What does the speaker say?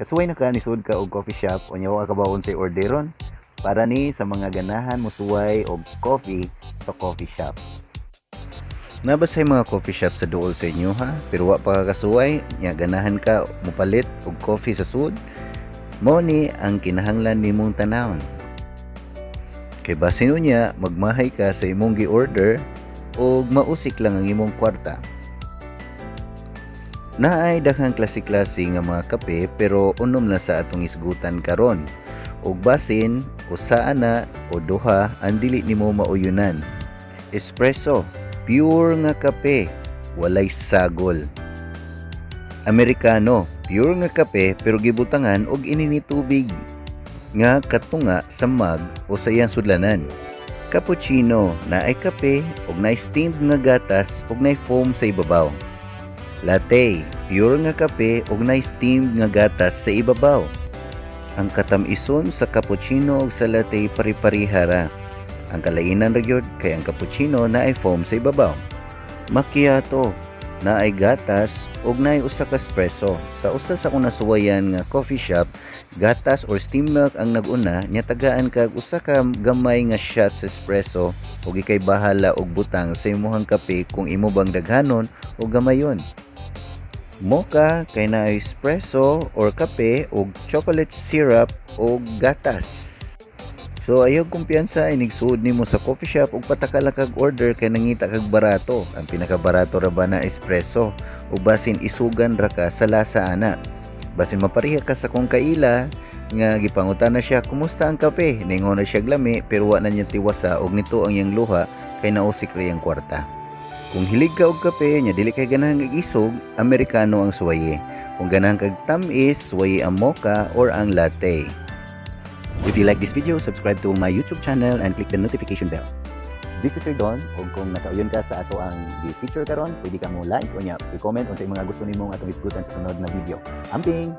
Kasuway na ka nisud ka og coffee shop unya wa ka bawon sa orderon para ni sa mga ganahan mosuway og coffee sa coffee shop. Nabasay mga coffee shop sa duol sa inyo ha, pero wa pa ka kasuway nya ganahan ka mopalit og coffee sa sud. Mao ni ang kinahanglan nimong tanawon. Kay basin unya magmahay ka sa imong gi-order og mausik lang ang imong kwarta. Naay daghang klase-klase nga mga kape pero unom na sa atong isgutan karon. Ug basin usa na o duha ang dili nimo mauyunan. Espresso, pure nga kape, walay sagol. Americano, pure nga kape pero gibutangan og inini tubig nga katunga sa mug o sa iyang sudlanan. Cappuccino, naay kape ug naay steamed nga gatas ug naay foam sa ibabaw. Latte, pure nga kape ug naay steamed nga gatas sa ibabaw. Ang katam-ison sa cappuccino ug sa latte pari-pariha ra. Ang kalainan ra gyud kay ang cappuccino naay foam sa ibabaw. Macchiato, naay gatas ug naay usa ka espresso. Sa usa sa akong nasuwayan nga coffee shop, gatas or steamed milk ang nag-una nya tagaan kag usa ka gamay nga shot sa espresso ug ikay bahala og butang sa imong kape kung imo bang daghanon o gamayon. Mocha kay na espresso or kape ug chocolate syrup o gatas. So ayaw kumpiyansa inigsuod nimo sa coffee shop ug patakala kag order kay nangita kag barato. Ang pinakabarato ra ba na espresso ug basin isugan ra ka sa lasa ana. Basin mapariha ka sa kung kaila nga gipangutan na siya kumusta ang kape. Ningon na siya glami pero wa na niya tiwasa ug nito ang iyang luha kay nausik ra iyang kwarta. Kung hilig ka og kape nya dili kay ganahan kag isog, Americano ang suwaye. Kung ganahan kag tamis, suwaye ang mocha or ang latte. If you like this video, subscribe to my YouTube channel and click the notification bell. This is Sir Don, ug kung nakauyon ka sa ato ang feature karon, pwede ka mo like o nya i-comment unsay mga gusto nimong atong isgutan sa sunod na video. Amping!